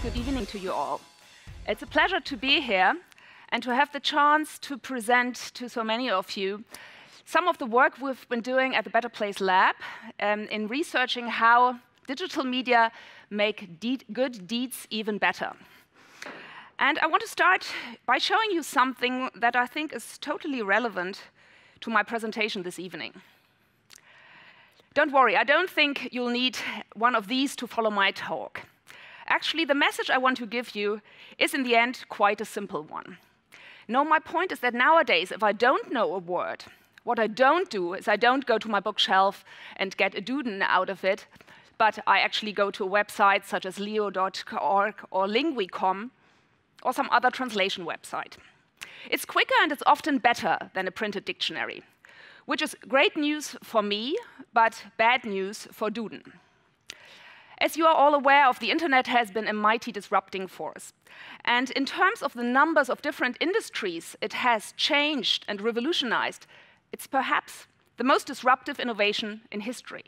good evening to you all. It's a pleasure to be here and to have the chance to present to so many of you some of the work we've been doing at the Better Place Lab in researching how digital media make good deeds even better. And I want to start by showing you something that I think is totally relevant to my presentation this evening. Don't worry, I don't think you'll need one of these to follow my talk. Actually, the message I want to give you is in the end quite a simple one. No, my point is that nowadays, if I don't know a word, what I don't do is I don't go to my bookshelf and get a duden out of it, but I actually go to a website such as leo.org or Lingui.com or some other translation website. It's quicker and it's often better than a printed dictionary, which is great news for me, but bad news for Duden. As you are all aware of, the internet has been a mighty disrupting force. And in terms of the numbers of different industries it has changed and revolutionized, it's perhaps the most disruptive innovation in history,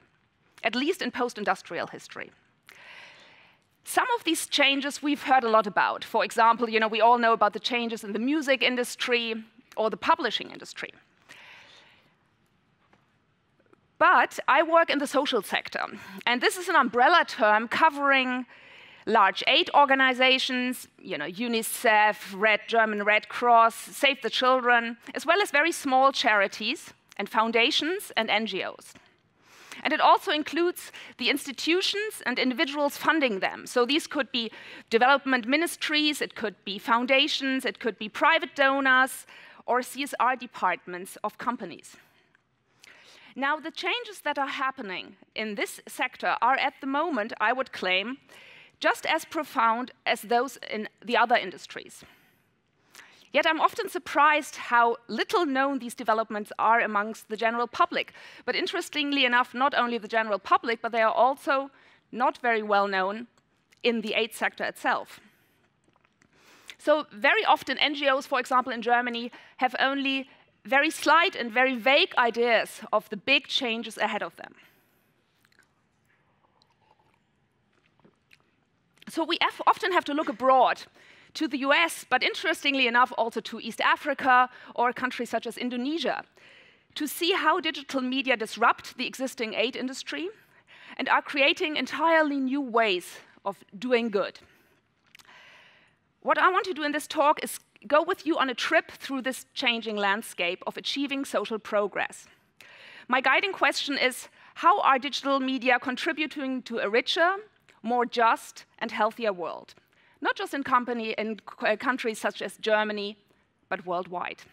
at least in post-industrial history. Some of these changes we've heard a lot about. For example, we all know about the changes in the music industry or the publishing industry. But I work in the social sector, and this is an umbrella term covering large aid organizations, UNICEF, German Red Cross, Save the Children, as well as very small charities and foundations and NGOs. And it also includes the institutions and individuals funding them. So these could be development ministries, it could be foundations, it could be private donors, or CSR departments of companies. Now, the changes that are happening in this sector are at the moment, I would claim, just as profound as those in the other industries. Yet I'm often surprised how little known these developments are amongst the general public. But interestingly enough, not only the general public, but they are also not very well known in the aid sector itself. So very often NGOs, for example, in Germany, have only very slight and very vague ideas of the big changes ahead of them. So we often have to look abroad to the US, but interestingly enough, also to East Africa or countries such as Indonesia, to see how digital media disrupt the existing aid industry and are creating entirely new ways of doing good. What I want to do in this talk is go with you on a trip through this changing landscape of achieving social progress. My guiding question is, how are digital media contributing to a richer, more just, and healthier world? Not just in countries such as Germany, but worldwide.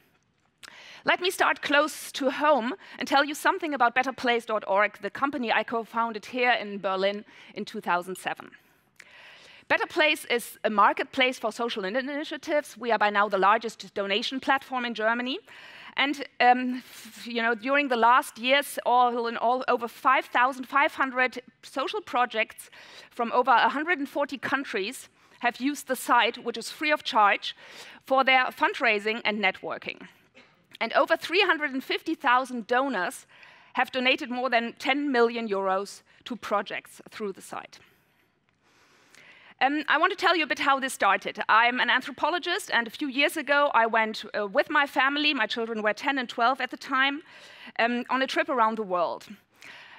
Let me start close to home and tell you something about betterplace.org, the company I co-founded here in Berlin in 2007. Better Place is a marketplace for social initiatives. We are by now the largest donation platform in Germany. And during the last years, all in all, over 5,500 social projects from over 140 countries have used the site, which is free of charge, for their fundraising and networking. And over 350,000 donors have donated more than 10 million euros to projects through the site. I want to tell you a bit how this started. I'm an anthropologist, and a few years ago, I went with my family, my children were 10 and 12 at the time, on a trip around the world.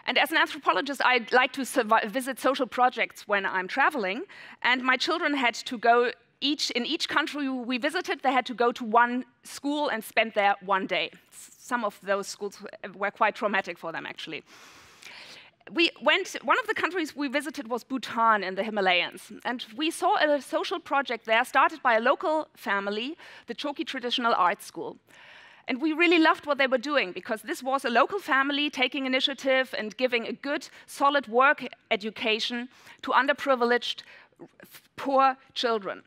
And as an anthropologist, I like to visit social projects when I'm traveling, and my children had to go, in each country we visited, they had to go to one school and spend there one day. Some of those schools were quite traumatic for them, actually. One of the countries we visited was Bhutan in the Himalayas, and we saw a social project there started by a local family, the Choki Traditional Art School. And we really loved what they were doing, because this was a local family taking initiative and giving a good, solid work education to underprivileged, poor children.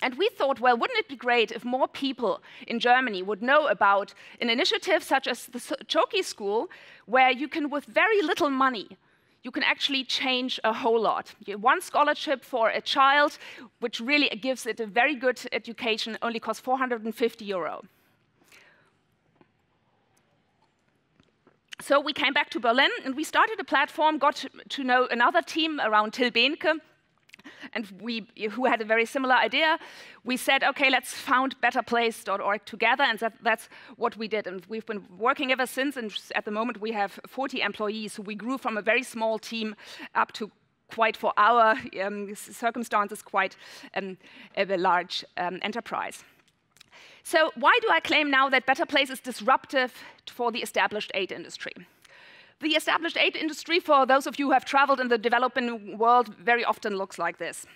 And we thought, well, wouldn't it be great if more people in Germany would know about an initiative such as the Choki School, where you can, with very little money, you can actually change a whole lot. One scholarship for a child, which really gives it a very good education, only costs 450 euro. So we came back to Berlin, and we started a platform, got to know another team around Till Behnke, and who had a very similar idea. We said, okay, let's found betterplace.org together, and that's what we did. And we've been working ever since, and at the moment we have 40 employees, so we grew from a very small team up to quite, for our circumstances, quite a large enterprise. So why do I claim now that Better Place is disruptive for the established aid industry? The established aid industry, for those of you who have traveled in the developing world, very often looks like this.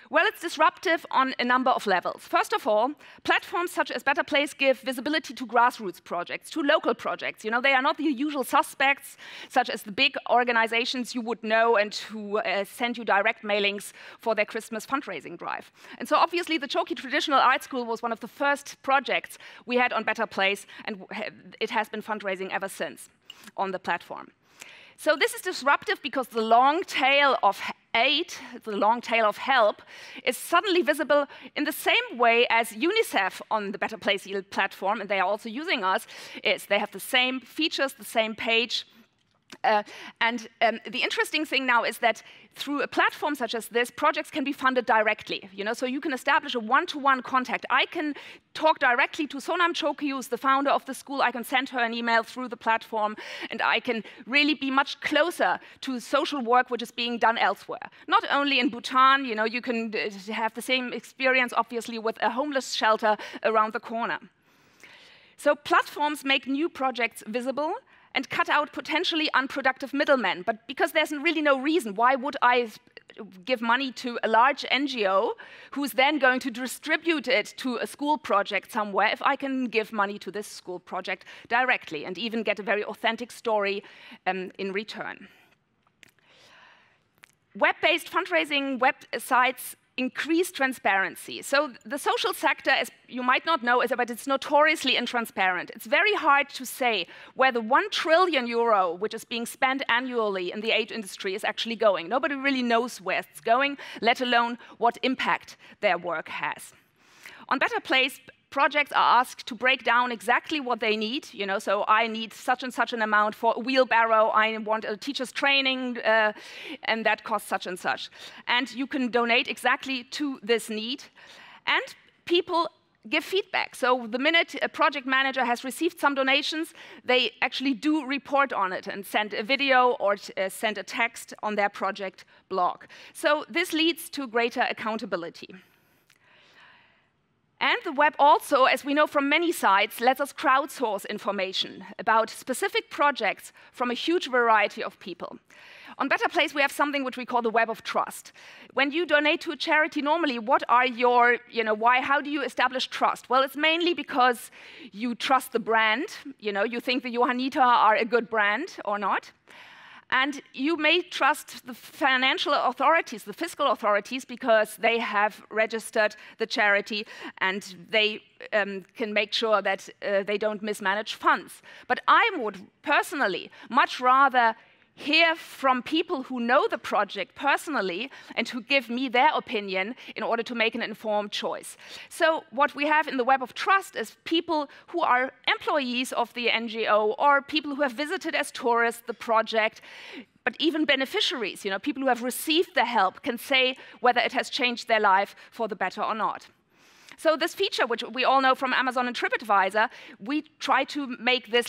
Well, it's disruptive on a number of levels. First of all, platforms such as Better Place give visibility to grassroots projects, to local projects. You know, they are not the usual suspects, such as the big organizations you would know and who send you direct mailings for their Christmas fundraising drive. And so obviously the Choki Traditional Art School was one of the first projects we had on Better Place, and it has been fundraising ever since on the platform. So this is disruptive because the long tail of aid, the long tail of help, is suddenly visible in the same way as UNICEF on the Better Place platform, and they are also using us. They have the same features, the same page. And the interesting thing now is that through a platform such as this, projects can be funded directly. You know, so you can establish a one-to-one contact. I can talk directly to Sonam Choki, who's the founder of the school. I can send her an email through the platform, and I can really be much closer to social work which is being done elsewhere. Not only in Bhutan, you know, you can have the same experience, obviously, with a homeless shelter around the corner. So platforms make new projects visible and cut out potentially unproductive middlemen. But because there's really no reason, why would I give money to a large NGO who's then going to distribute it to a school project somewhere if I can give money to this school project directly and even get a very authentic story in return? Web-based fundraising websites increase transparency. So the social sector, as you might not know, but it's notoriously intransparent. It's very hard to say where the 1 trillion euro, which is being spent annually in the aid industry, is actually going. Nobody really knows where it's going, let alone what impact their work has. On Better Place, projects are asked to break down exactly what they need. You know, so I need such and such an amount for a wheelbarrow. I want a teacher's training, and that costs such and such. And you can donate exactly to this need. And people give feedback. So the minute a project manager has received some donations, they actually do report on it and send a video or send a text on their project blog. So this leads to greater accountability. And the web also, as we know from many sites, lets us crowdsource information about specific projects from a huge variety of people. On Better Place, we have something which we call the web of trust. When you donate to a charity, normally, what are your, how do you establish trust? Well, it's mainly because you trust the brand. You know, you think the Johanniter are a good brand or not. And you may trust the financial authorities, the fiscal authorities, because they have registered the charity and they can make sure that they don't mismanage funds. But I would personally much rather hear from people who know the project personally and who give me their opinion in order to make an informed choice. So what we have in the web of trust is people who are employees of the NGO or people who have visited as tourists the project, but even beneficiaries, people who have received the help can say whether it has changed their life for the better or not. So this feature, which we all know from Amazon and TripAdvisor, we try to make this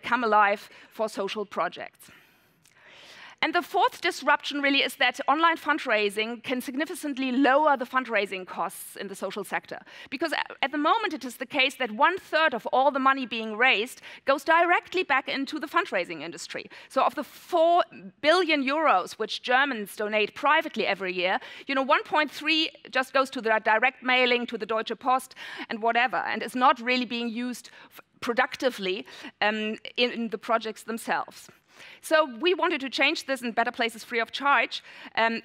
come alive for social projects. And the fourth disruption really is that online fundraising can significantly lower the fundraising costs in the social sector. Because at the moment, it is the case that 1/3 of all the money being raised goes directly back into the fundraising industry. So of the 4 billion euros which Germans donate privately every year, 1.3 just goes to the direct mailing, to the Deutsche Post, and whatever, and is not really being used productively in the projects themselves. So we wanted to change this, and Better Place is free of charge.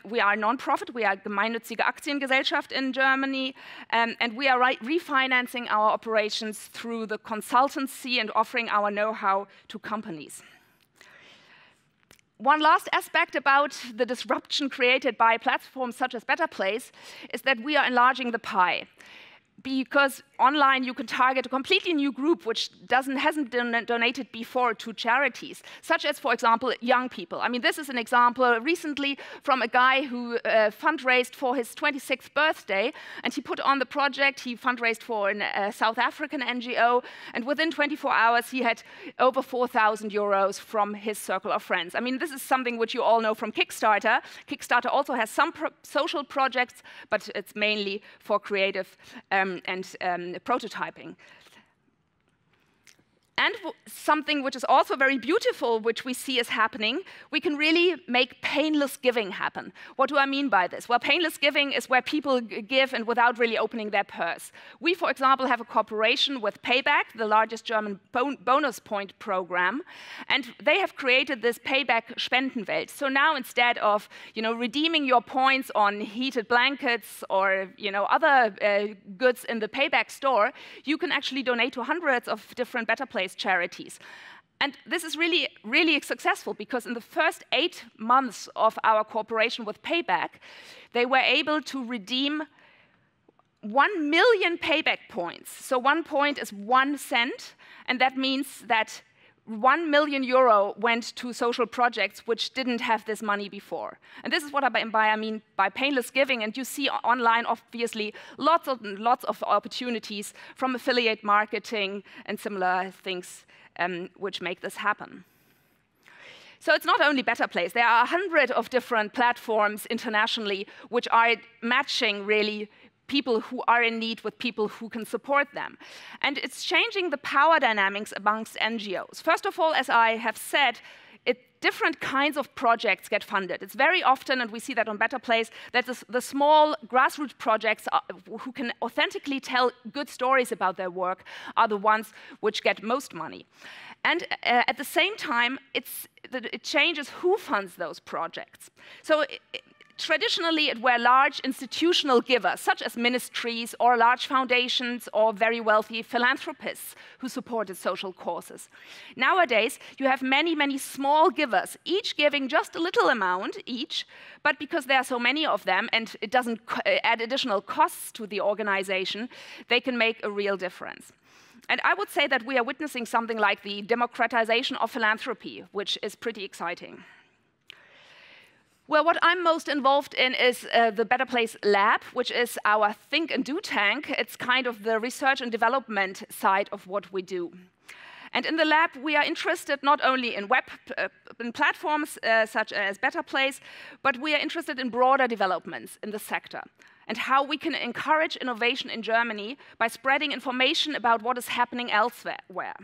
We are a non-profit. We are gemeinnützige Aktiengesellschaft in Germany, and we are refinancing our operations through the consultancy and offering our know-how to companies. One last aspect about the disruption created by platforms such as Better Place is that we are enlarging the pie. Because online you can target a completely new group which hasn't donated before to charities, such as, for example, young people. I mean, this is an example recently from a guy who fundraised for his 26th birthday, and he put on the project. He fundraised for a South African NGO, and within 24 hours he had over 4,000 euros from his circle of friends. I mean, this is something which you all know from Kickstarter. Kickstarter also has some social projects, but it's mainly for creative and prototyping. And something which is also very beautiful, which we see is happening, we can really make painless giving happen. What do I mean by this? Well, painless giving is where people give and without really opening their purse. We, for example, have a cooperation with Payback, the largest German bonus point program, and they have created this Payback Spendenwelt. So now instead of redeeming your points on heated blankets or other goods in the Payback store, you can actually donate to hundreds of different Better Place charities. And this is really, really successful because in the first 8 months of our cooperation with Payback, they were able to redeem 1 million Payback points. So 1 point is 1 cent, and that means that 1 million euro went to social projects which didn't have this money before. And this is what I mean by painless giving. And you see online, obviously, lots of opportunities from affiliate marketing and similar things which make this happen. So it's not only Better Place. There are 100 of different platforms internationally which are matching really people who are in need with people who can support them. And it's changing the power dynamics amongst NGOs. First of all, as I have said, different kinds of projects get funded. It's very often, and we see that on Better Place, that the small grassroots projects who can authentically tell good stories about their work are the ones which get most money. And at the same time, it changes who funds those projects. So traditionally, it were large institutional givers, such as ministries or large foundations or very wealthy philanthropists who supported social causes. Nowadays, you have many, many small givers, each giving just a little amount each, but because there are so many of them and it doesn't add additional costs to the organization, they can make a real difference. And I would say that we are witnessing something like the democratization of philanthropy, which is pretty exciting. Well, what I'm most involved in is the Better Place Lab, which is our think and do tank. It's kind of the research and development side of what we do. And in the lab, we are interested not only in web in platforms such as Better Place, but we are interested in broader developments in the sector and how we can encourage innovation in Germany by spreading information about what is happening elsewhere.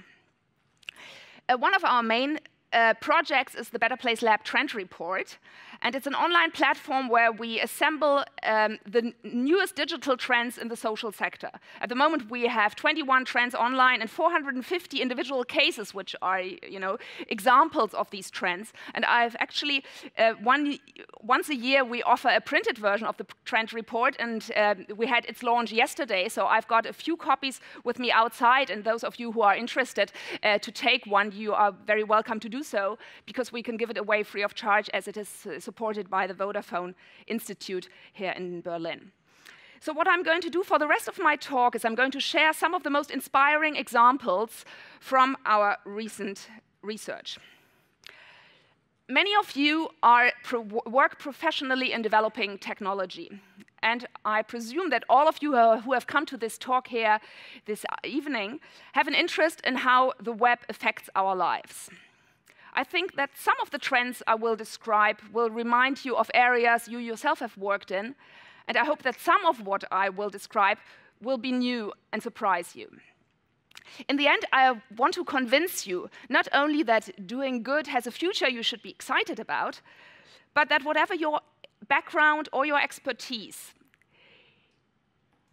One of our main projects is the Better Place Lab Trend Report, and it's an online platform where we assemble the newest digital trends in the social sector. At the moment, we have 21 trends online and 450 individual cases, which are examples of these trends. And I've actually, once a year, we offer a printed version of the Trend Report, and we had its launch yesterday, so I've got a few copies with me outside, and those of you who are interested to take one, you are very welcome to do so, because we can give it away free of charge as it is supported by the Vodafone Institute here in Berlin. So what I'm going to do for the rest of my talk is I'm going to share some of the most inspiring examples from our recent research. Many of you work professionally in developing technology. And I presume that all of you who have come to this talk here this evening have an interest in how the web affects our lives. I think that some of the trends I will describe will remind you of areas you yourself have worked in, and I hope that some of what I will describe will be new and surprise you. In the end, I want to convince you not only that doing good has a future you should be excited about, but that whatever your background or your expertise,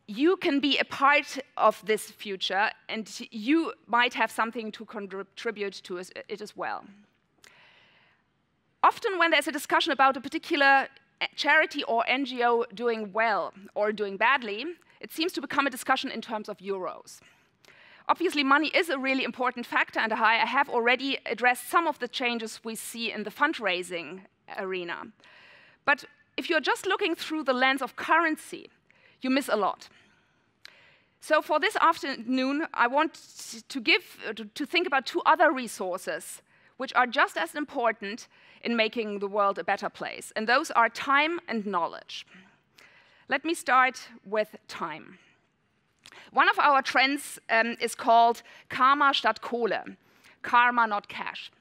you can be a part of this future, and you might have something to contribute to it as well. Often when there's a discussion about a particular charity or NGO doing well or doing badly, it seems to become a discussion in terms of euros. Obviously, money is a really important factor, and I have already addressed some of the changes we see in the fundraising arena. But if you're just looking through the lens of currency, you miss a lot. So for this afternoon, I want to think about two other resources which are just as important in making the world a better place, and those are time and knowledge. Let me start with time. One of our trends is called Karma statt Kohle, karma, not cash.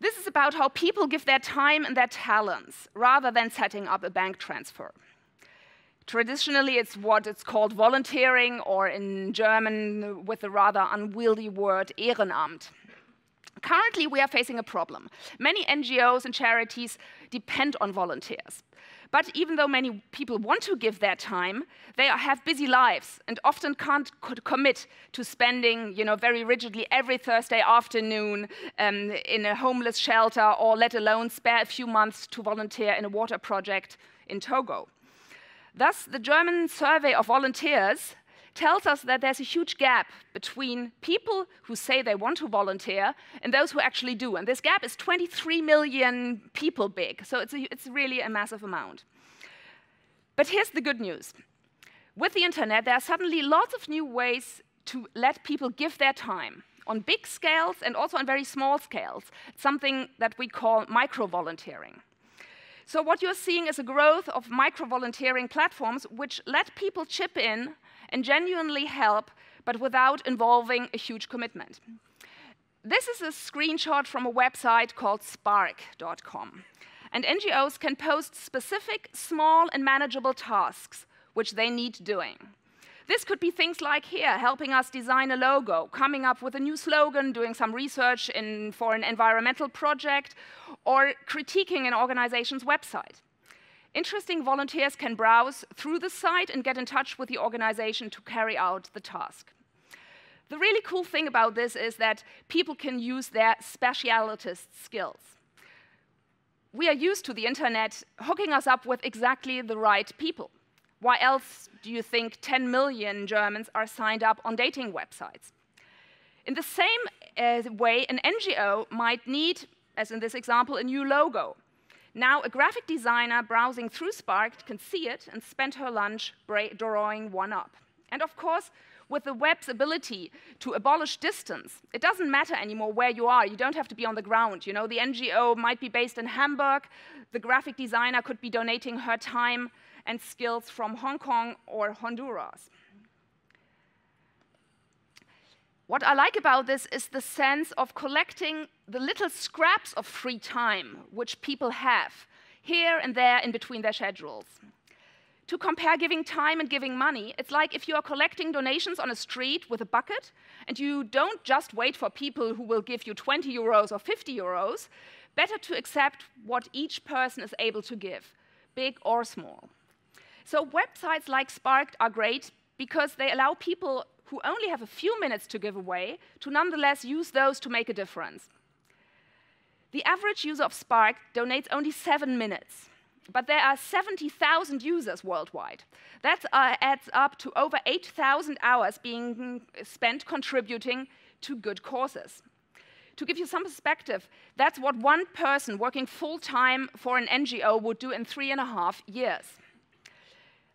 This is about how people give their time and their talents rather than setting up a bank transfer. Traditionally, it's what it's called volunteering, or in German with the rather unwieldy word Ehrenamt. Currently, we are facing a problem. Many NGOs and charities depend on volunteers. But even though many people want to give their time, they have busy lives and often can't commit to spending, very rigidly every Thursday afternoon in a homeless shelter, or let alone spare a few months to volunteer in a water project in Togo. Thus, the German survey of volunteers tells us that there's a huge gap between people who say they want to volunteer and those who actually do. And this gap is 23 million people big, so it's really a massive amount. But here's the good news. With the internet, there are suddenly lots of new ways to let people give their time on big scales and also on very small scales, something that we call micro-volunteering. So what you're seeing is a growth of micro-volunteering platforms which let people chip in and genuinely help, but without involving a huge commitment. This is a screenshot from a website called spark.com. And NGOs can post specific, small, and manageable tasks which they need doing. This could be things like here, helping us design a logo, coming up with a new slogan, doing some research for an environmental project, or critiquing an organization's website. Interesting volunteers can browse through the site and get in touch with the organization to carry out the task. The really cool thing about this is that people can use their specialist skills. We are used to the internet hooking us up with exactly the right people. Why else do you think 10 million Germans are signed up on dating websites? In the same way, an NGO might need, as in this example, a new logo. Now, a graphic designer browsing through Spark can see it and spend her lunch drawing one up. And of course, with the web's ability to abolish distance, it doesn't matter anymore where you are. You don't have to be on the ground. The NGO might be based in Hamburg. The graphic designer could be donating her time and skills from Hong Kong or Honduras. What I like about this is the sense of collecting the little scraps of free time which people have here and there in between their schedules. To compare giving time and giving money, it's like if you are collecting donations on a street with a bucket and you don't just wait for people who will give you 20 euros or 50 euros, better to accept what each person is able to give, big or small. So websites like Spark are great because they allow people who only have a few minutes to give away to nonetheless use those to make a difference. The average user of Spark donates only 7 minutes, but there are 70,000 users worldwide. That adds up to over 8,000 hours being spent contributing to good causes. To give you some perspective, that's what one person working full-time for an NGO would do in 3.5 years.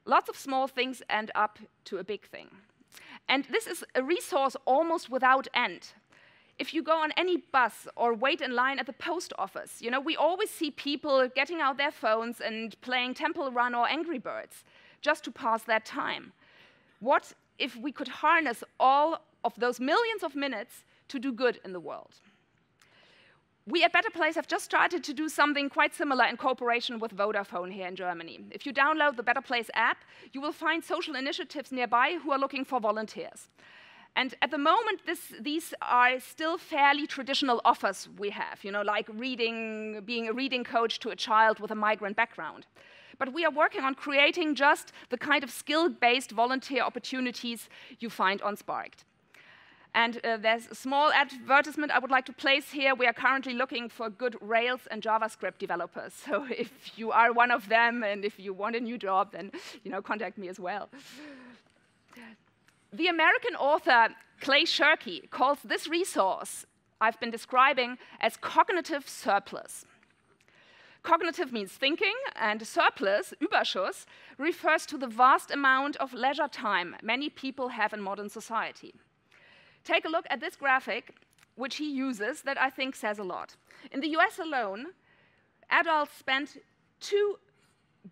Lots of small things end up to a big thing. And this is a resource almost without end. If you go on any bus or wait in line at the post office, we always see people getting out their phones and playing Temple Run or Angry Birds just to pass that time. What if we could harness all of those millions of minutes to do good in the world? We at Better Place have just started to do something quite similar in cooperation with Vodafone here in Germany. If you download the Better Place app, you will find social initiatives nearby who are looking for volunteers. And at the moment, these are still fairly traditional offers we have, like being a reading coach to a child with a migrant background. But we are working on creating just the kind of skill-based volunteer opportunities you find on Spark. And there's a small advertisement I would like to place here. We are currently looking for good Rails and JavaScript developers. So if you are one of them and if you want a new job, then contact me as well. The American author Clay Shirky calls this resource I've been describing as cognitive surplus. Cognitive means thinking, and surplus, Überschuss, refers to the vast amount of leisure time many people have in modern society. Take a look at this graphic, which he uses, that I think says a lot. In the US alone, adults spend 2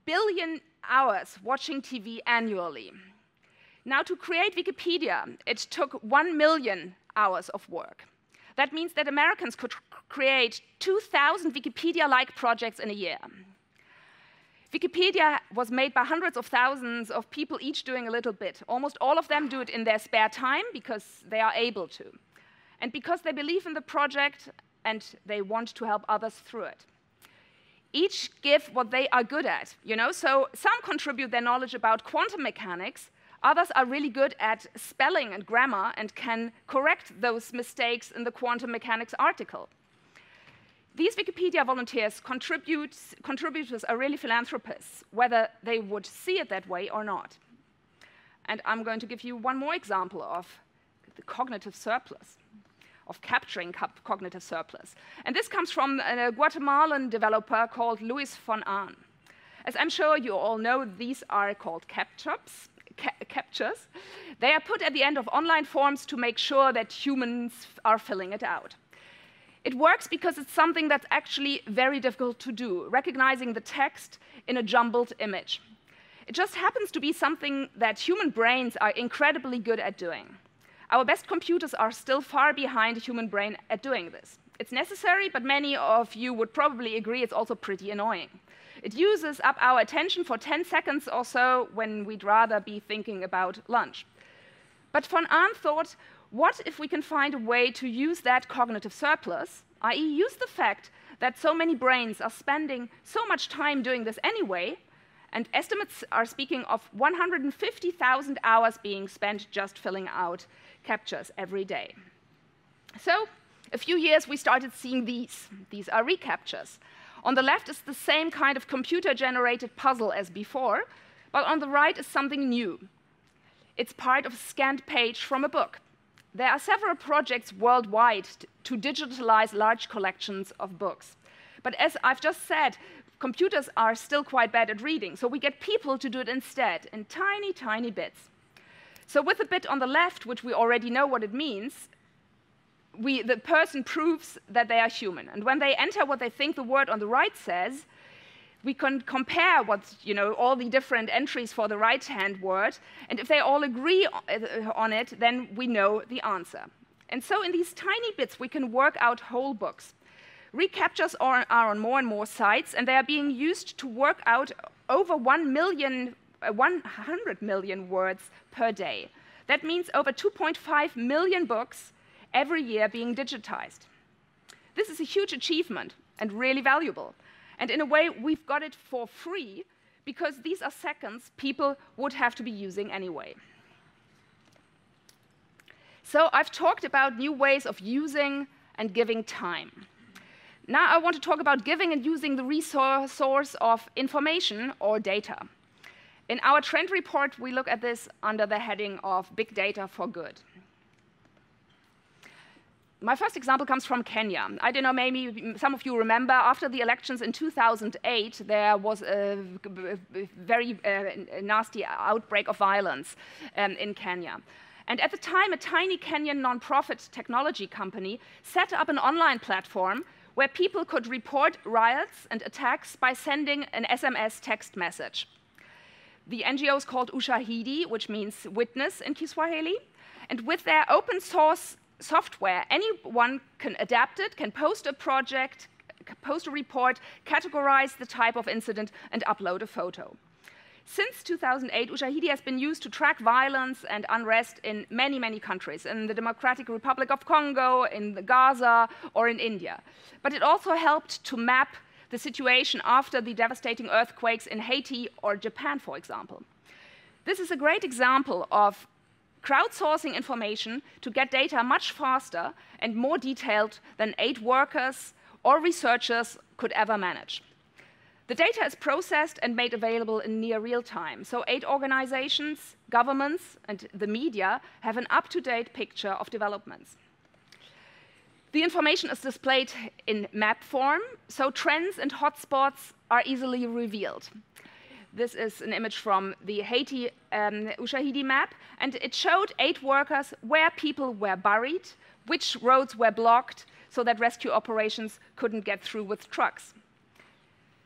billion hours watching TV annually. Now, to create Wikipedia, it took 1 million hours of work. That means that Americans could create 2,000 Wikipedia-like projects in a year. Wikipedia was made by hundreds of thousands of people, each doing a little bit. Almost all of them do it in their spare time because they are able to, and because they believe in the project and they want to help others through it. Each give what they are good at, So some contribute their knowledge about quantum mechanics. Others are really good at spelling and grammar and can correct those mistakes in the quantum mechanics article. These Wikipedia volunteers, contributors are really philanthropists, whether they would see it that way or not. And I'm going to give you one more example of the cognitive surplus, of capturing cognitive surplus. And this comes from a Guatemalan developer called Luis von Ahn. As I'm sure you all know, these are called captchas. They are put at the end of online forms to make sure that humans are filling it out. It works because it's something that's actually very difficult to do, recognizing the text in a jumbled image. It just happens to be something that human brains are incredibly good at doing. Our best computers are still far behind the human brain at doing this. It's necessary, but many of you would probably agree it's also pretty annoying. It uses up our attention for 10 seconds or so when we'd rather be thinking about lunch. But von Ahn thought, what if we can find a way to use that cognitive surplus, i.e. use the fact that so many brains are spending so much time doing this anyway, and estimates are speaking of 150,000 hours being spent just filling out captchas every day. So, a few years we started seeing these. These are reCAPTCHAs. On the left is the same kind of computer-generated puzzle as before, but on the right is something new. It's part of a scanned page from a book. There are several projects worldwide to digitalize large collections of books. But as I've just said, computers are still quite bad at reading, so we get people to do it instead, in tiny, tiny bits. So with the bit on the left, which we already know what it means, the person proves that they are human. And when they enter what they think the word on the right says, we can compare all the different entries for the right-hand word, and if they all agree on it, then we know the answer. And so in these tiny bits, we can work out whole books. reCAPTCHAs are on more and more sites, and they are being used to work out over 100 million words per day. That means over 2.5 million books every year being digitized. This is a huge achievement and really valuable. And in a way, we've got it for free because these are seconds people would have to be using anyway. So I've talked about new ways of using and giving time. Now I want to talk about giving and using the resource of information or data. In our trend report, we look at this under the heading of Big Data for Good. My first example comes from Kenya. I don't know, maybe some of you remember, after the elections in 2008, there was a very nasty outbreak of violence in Kenya. And at the time, a tiny Kenyan nonprofit technology company set up an online platform where people could report riots and attacks by sending an SMS text message. The NGO is called Ushahidi, which means witness in Kiswahili. And with their open source software, anyone can adapt it, can post a project, post a report, categorize the type of incident, and upload a photo. Since 2008, Ushahidi has been used to track violence and unrest in many, many countries, in the Democratic Republic of Congo, in Gaza, or in India. But it also helped to map the situation after the devastating earthquakes in Haiti or Japan, for example. This is a great example of crowdsourcing information to get data much faster and more detailed than 8 workers or researchers could ever manage. The data is processed and made available in near real time, so 8 organizations, governments, and the media have an up-to-date picture of developments. The information is displayed in map form, so trends and hotspots are easily revealed. This is an image from the Haiti Ushahidi map, and it showed 8 workers where people were buried, which roads were blocked, so that rescue operations couldn't get through with trucks.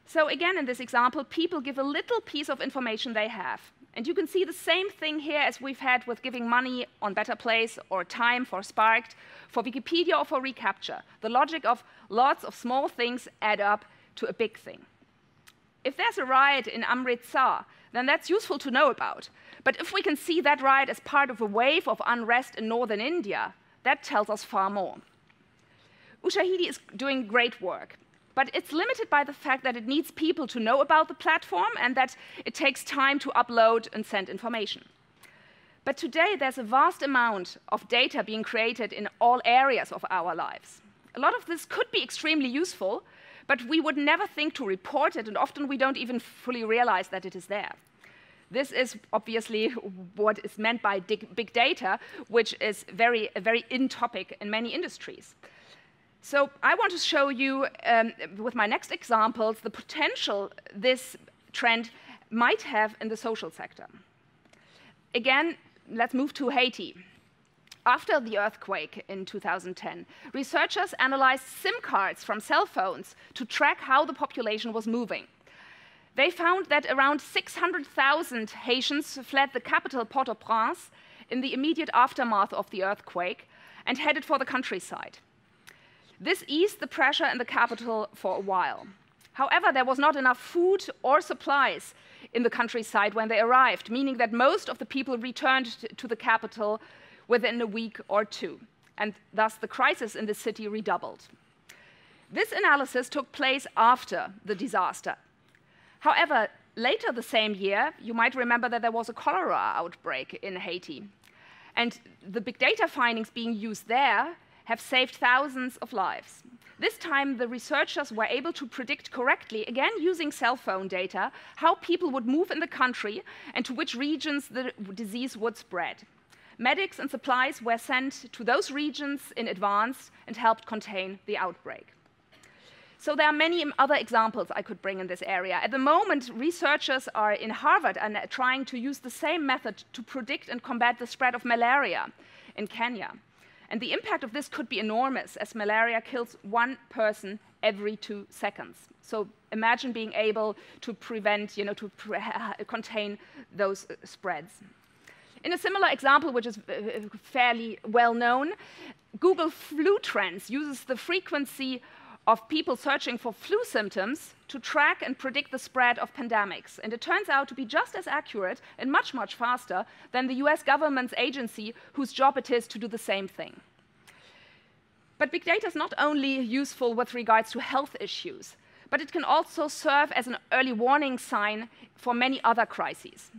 So again, in this example, people give a little piece of information they have. And you can see the same thing here as we've had with giving money on Better Place or time for Sparked, for Wikipedia or for reCAPTCHA. The logic of lots of small things add up to a big thing. If there's a riot in Amritsar, then that's useful to know about. But if we can see that riot as part of a wave of unrest in northern India, that tells us far more. Ushahidi is doing great work, but it's limited by the fact that it needs people to know about the platform and that it takes time to upload and send information. But today, there's a vast amount of data being created in all areas of our lives. A lot of this could be extremely useful, but we would never think to report it, and often we don't even fully realize that it is there. This is obviously what is meant by big data, which is a very in topic in many industries. So I want to show you, with my next examples, the potential this trend might have in the social sector. Again, let's move to Haiti. After the earthquake in 2010, researchers analyzed SIM cards from cell phones to track how the population was moving. They found that around 600,000 Haitians fled the capital Port-au-Prince in the immediate aftermath of the earthquake and headed for the countryside. This eased the pressure in the capital for a while. However, there was not enough food or supplies in the countryside when they arrived, meaning that most of the people returned to the capital within a week or two, and thus the crisis in the city redoubled. This analysis took place after the disaster. However, later the same year, you might remember that there was a cholera outbreak in Haiti, and the big data findings being used there have saved thousands of lives. This time, the researchers were able to predict correctly, again using cell phone data, how people would move in the country and to which regions the disease would spread. Medics and supplies were sent to those regions in advance and helped contain the outbreak. So there are many other examples I could bring in this area. At the moment, researchers are in Harvard and are trying to use the same method to predict and combat the spread of malaria in Kenya. And the impact of this could be enormous, as malaria kills 1 person every 2 seconds. So imagine being able to prevent, contain those spreads. In a similar example, which is fairly well known, Google Flu Trends uses the frequency of people searching for flu symptoms to track and predict the spread of pandemics. And it turns out to be just as accurate and much, much faster than the US government's agency, whose job it is to do the same thing. But big data is not only useful with regards to health issues, but it can also serve as an early warning sign for many other crises.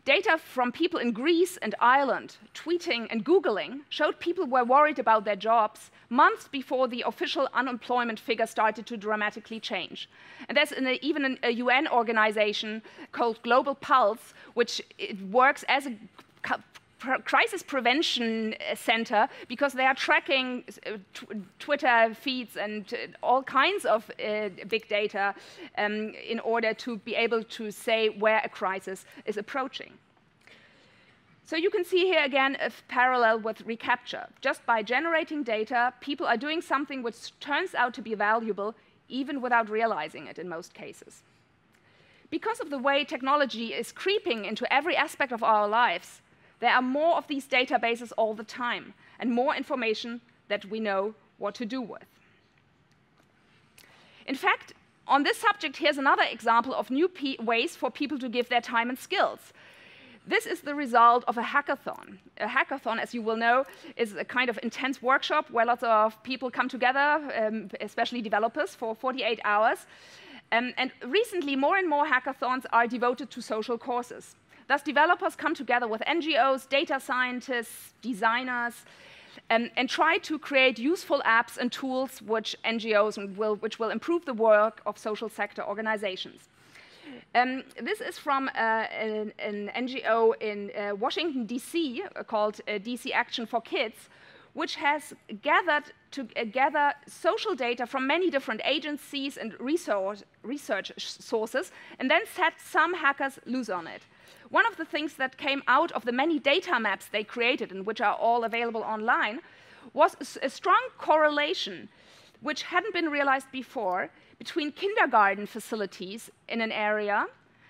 Data from people in Greece and Ireland tweeting and Googling showed people were worried about their jobs months before the official unemployment figure started to dramatically change. And there's even a UN organization called Global Pulse, which works as a crisis prevention center because they are tracking Twitter feeds and all kinds of big data in order to be able to say where a crisis is approaching. So you can see here again a parallel with reCAPTCHA. Just by generating data, people are doing something which turns out to be valuable even without realizing it in most cases. Because of the way technology is creeping into every aspect of our lives, there are more of these databases all the time, and more information that we know what to do with. In fact, on this subject, here's another example of new ways for people to give their time and skills. This is the result of a hackathon. A hackathon, as you will know, is a kind of intense workshop where lots of people come together, especially developers, for 48 hours. And recently, more and more hackathons are devoted to social causes. Thus, developers come together with NGOs, data scientists, designers, and try to create useful apps and tools which which will improve the work of social sector organizations. This is from an NGO in Washington, D.C., called DC Action for Kids, which has gathered together social data from many different agencies and research sources, and then set some hackers loose on it. One of the things that came out of the many data maps they created, and which are all available online, was a strong correlation, which hadn't been realized before, between kindergarten facilities in an area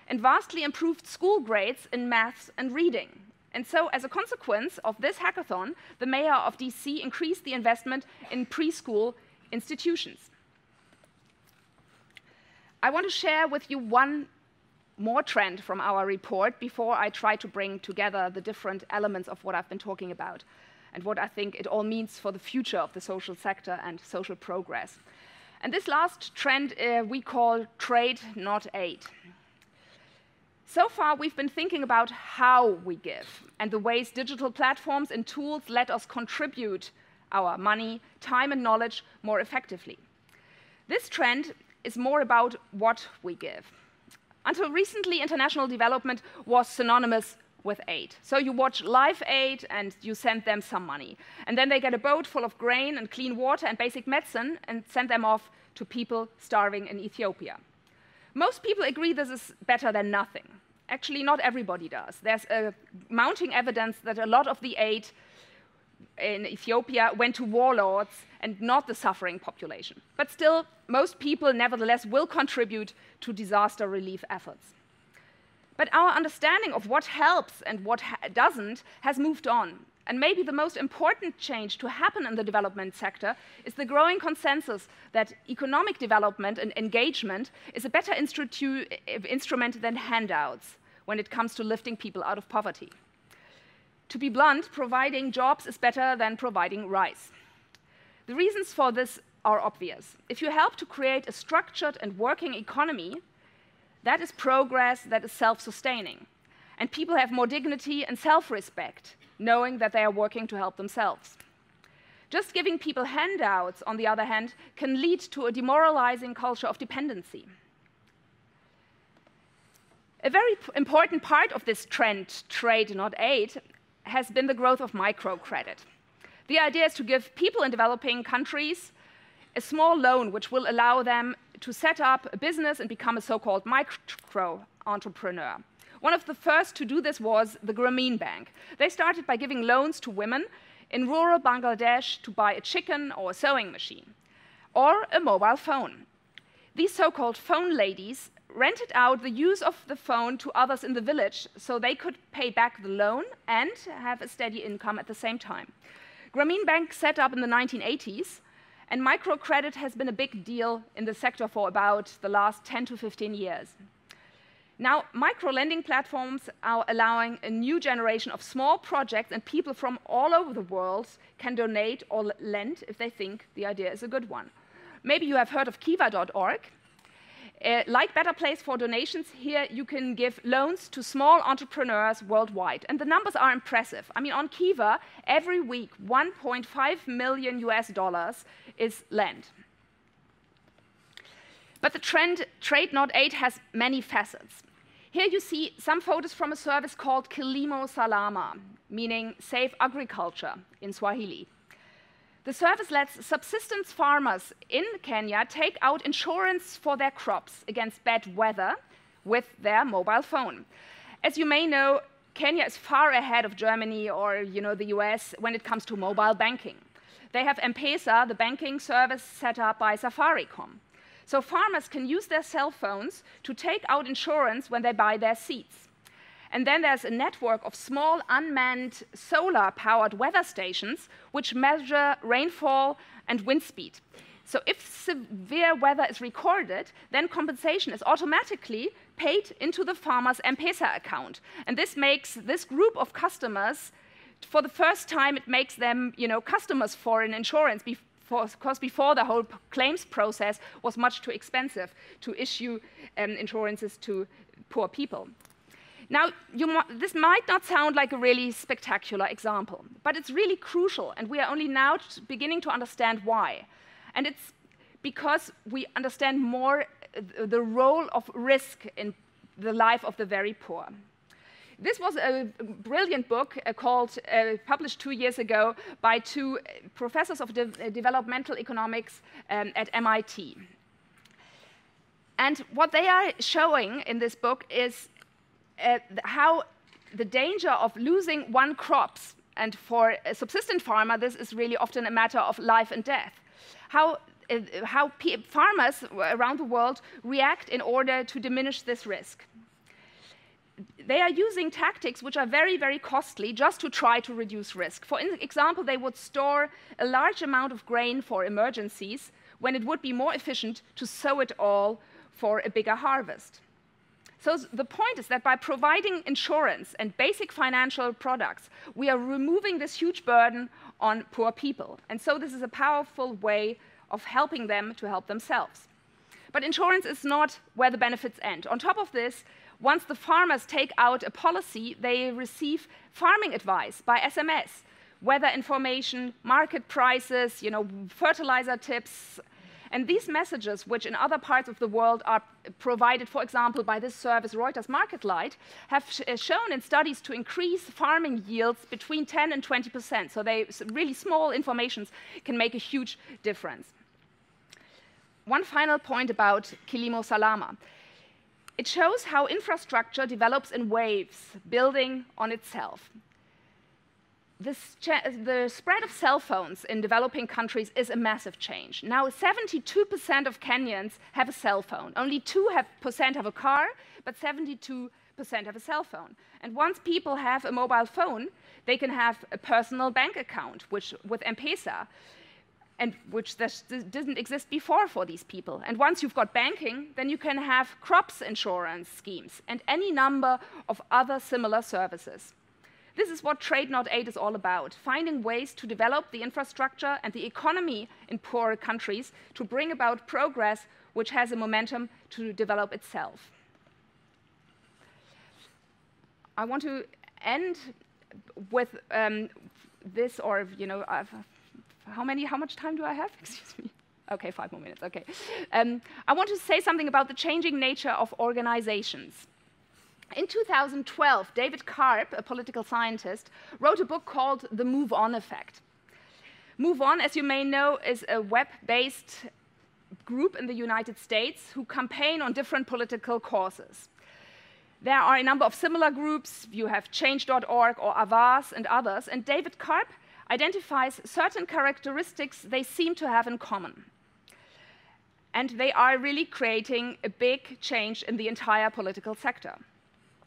and vastly improved school grades in maths and reading. And so, as a consequence of this hackathon, the mayor of DC increased the investment in preschool institutions. I want to share with you one more trend from our report before I try to bring together the different elements of what I've been talking about and what I think it all means for the future of the social sector and social progress. And this last trend we call trade, not aid. So far, we've been thinking about how we give and the ways digital platforms and tools let us contribute our money, time, and knowledge more effectively. This trend is more about what we give. Until recently, international development was synonymous with aid. So you watch Live Aid and you send them some money. And then they get a boat full of grain and clean water and basic medicine and send them off to people starving in Ethiopia. Most people agree this is better than nothing. Actually, not everybody does. There's mounting evidence that a lot of the aid in Ethiopia went to warlords and not the suffering population. But still, most people nevertheless will contribute to disaster relief efforts. But our understanding of what helps and what doesn't has moved on. And maybe the most important change to happen in the development sector is the growing consensus that economic development and engagement is a better instrument than handouts when it comes to lifting people out of poverty. To be blunt, providing jobs is better than providing rice. The reasons for this are obvious. If you help to create a structured and working economy, that is progress that is self-sustaining. And people have more dignity and self-respect, knowing that they are working to help themselves. Just giving people handouts, on the other hand, can lead to a demoralizing culture of dependency. A very important part of this trend, trade not aid, has been the growth of microcredit. The idea is to give people in developing countries a small loan which will allow them to set up a business and become a so-called micro-entrepreneur. One of the first to do this was the Grameen Bank. They started by giving loans to women in rural Bangladesh to buy a chicken or a sewing machine, or a mobile phone. These so-called phone ladies rented out the use of the phone to others in the village so they could pay back the loan and have a steady income at the same time. Grameen Bank set up in the 1980s, and microcredit has been a big deal in the sector for about the last 10 to 15 years. Now, micro-lending platforms are allowing a new generation of small projects, and people from all over the world can donate or lend if they think the idea is a good one. Maybe you have heard of Kiva.org. Like Better Place for donations, here you can give loans to small entrepreneurs worldwide. And the numbers are impressive. I mean, on Kiva, every week, $1.5 million is lent. But the trend, trade not aid, has many facets. Here you see some photos from a service called Kilimo Salama, meaning safe agriculture in Swahili. The service lets subsistence farmers in Kenya take out insurance for their crops against bad weather with their mobile phone. As you may know, Kenya is far ahead of Germany or the US when it comes to mobile banking. They have M-Pesa, the banking service set up by Safaricom. So farmers can use their cell phones to take out insurance when they buy their seeds. And then there's a network of small unmanned solar-powered weather stations which measure rainfall and wind speed. So if severe weather is recorded, then compensation is automatically paid into the farmer's M-Pesa account. And this makes this group of customers, for the first time, it makes them customers for an insurance, because before the whole claims process was much too expensive to issue insurances to poor people. Now, this might not sound like a really spectacular example, but it's really crucial, and we are only now beginning to understand why. And it's because we understand more the role of risk in the life of the very poor. This was a brilliant book published 2 years ago by two professors of developmental economics at MIT. And what they are showing in this book is how the danger of losing one crop, and for a subsistent farmer, this is really often a matter of life and death, how farmers around the world react in order to diminish this risk. They are using tactics which are very, very costly just to try to reduce risk. For example, they would store a large amount of grain for emergencies when it would be more efficient to sow it all for a bigger harvest. So the point is that by providing insurance and basic financial products, we are removing this huge burden on poor people. And so this is a powerful way of helping them to help themselves. But insurance is not where the benefits end. On top of this, once the farmers take out a policy, they receive farming advice by SMS, weather information, market prices, fertilizer tips. And these messages, which in other parts of the world are provided, for example, by this service, Reuters Market Light, have shown in studies to increase farming yields between 10 and 20%. So really small information can make a huge difference. One final point about Kilimo Salama. It shows how infrastructure develops in waves, building on itself. The spread of cell phones in developing countries is a massive change. Now 72% of Kenyans have a cell phone. Only 2% have a car, but 72% have a cell phone. And once people have a mobile phone, they can have a personal bank account, with M-Pesa, and which didn't exist before for these people. And once you've got banking, then you can have crops insurance schemes and any number of other similar services. This is what Trade Not Aid is all about, finding ways to develop the infrastructure and the economy in poorer countries to bring about progress which has a momentum to develop itself. I want to end with this, or, how much time do I have? Excuse me. Okay, 5 more minutes, okay. I want to say something about the changing nature of organizations. In 2012, David Karp, a political scientist, wrote a book called The Move On Effect. Move On, as you may know, is a web-based group in the United States who campaign on different political causes. There are a number of similar groups. You have Change.org or Avaz and others, and David Karp identifies certain characteristics they seem to have in common. And they are really creating a big change in the entire political sector.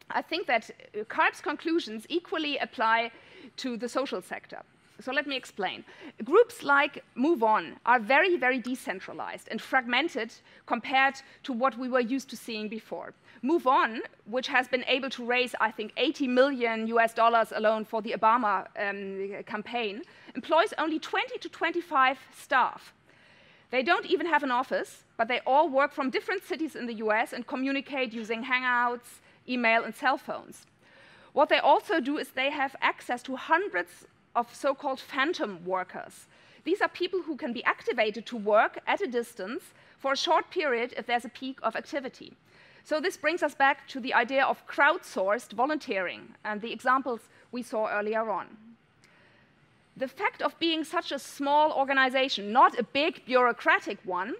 I think that Karp's conclusions equally apply to the social sector. So let me explain. Groups like Move On are very, very decentralized and fragmented compared to what we were used to seeing before. Move On, which has been able to raise, I think, $80 million alone for the Obama campaign, employs only 20 to 25 staff. They don't even have an office, but they all work from different cities in the US and communicate using Hangouts, email, and cell phones. What they also do is they have access to hundreds of so-called phantom workers. These are people who can be activated to work at a distance for a short period if there's a peak of activity. So this brings us back to the idea of crowdsourced volunteering and the examples we saw earlier on. The fact of being such a small organization, not a big bureaucratic one,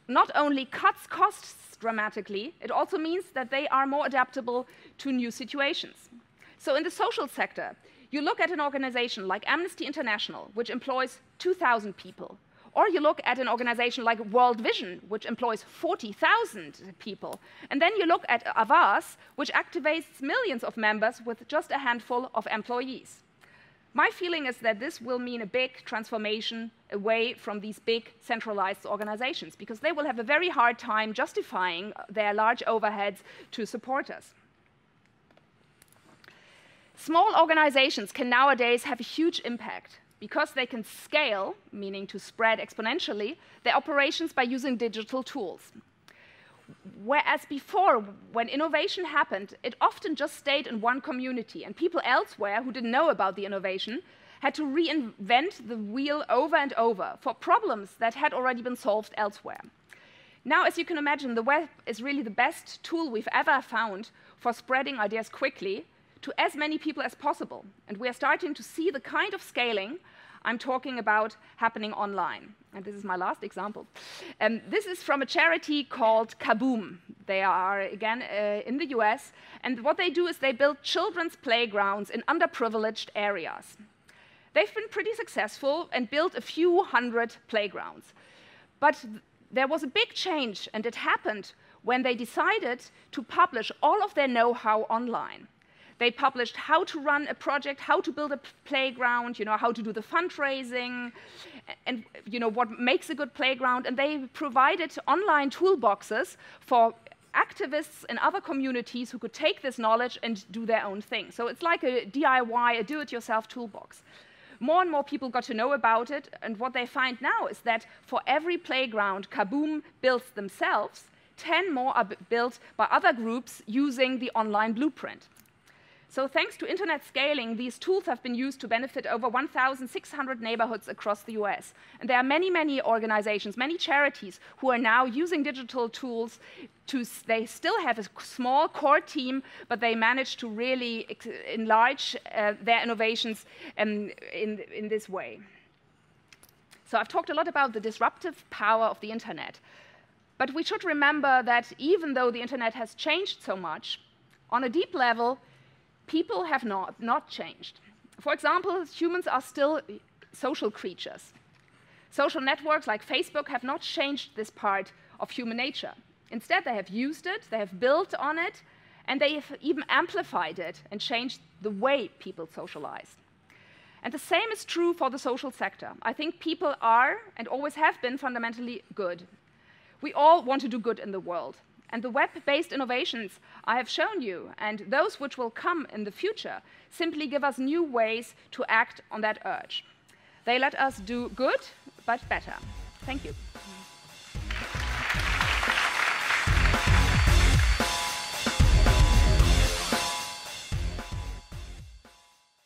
not only cuts costs dramatically, it also means that they are more adaptable to new situations. So in the social sector, you look at an organization like Amnesty International, which employs 2,000 people, or you look at an organization like World Vision, which employs 40,000 people, and then you look at Avaz, which activates millions of members with just a handful of employees. My feeling is that this will mean a big transformation away from these big centralized organizations, because they will have a very hard time justifying their large overheads to supporters. Small organizations can nowadays have a huge impact because they can scale, meaning to spread exponentially, their operations by using digital tools. Whereas before, when innovation happened, it often just stayed in one community, and people elsewhere who didn't know about the innovation had to reinvent the wheel over and over for problems that had already been solved elsewhere. Now, as you can imagine, the web is really the best tool we've ever found for spreading ideas quickly to as many people as possible. And we are starting to see the kind of scaling I'm talking about happening online. And this is my last example. This is from a charity called Kaboom. They are, again, in the US. And what they do is they build children's playgrounds in underprivileged areas. They've been pretty successful and built a few hundred playgrounds. But there was a big change, and it happened when they decided to publish all of their know-how online. They published how to run a project, how to build a playground, how to do the fundraising, and what makes a good playground. And they provided online toolboxes for activists in other communities who could take this knowledge and do their own thing. So it's like a DIY, a do-it-yourself toolbox. More and more people got to know about it, and what they find now is that for every playground Kaboom builds themselves, 10 more are built by other groups using the online blueprint. So thanks to internet scaling, these tools have been used to benefit over 1,600 neighborhoods across the US. And there are many, many organizations, many charities who are now using digital tools. They still have a small core team, but they manage to really enlarge their innovations in this way. So I've talked a lot about the disruptive power of the internet. But we should remember that even though the internet has changed so much, on a deep level, people have not changed. For example, humans are still social creatures. Social networks like Facebook have not changed this part of human nature. Instead, they have used it, they have built on it, and they have even amplified it and changed the way people socialize. And the same is true for the social sector. I think people are, and always have been, fundamentally good. We all want to do good in the world. And the web-based innovations I have shown you, and those which will come in the future, simply give us new ways to act on that urge. They let us do good, but better. Thank you.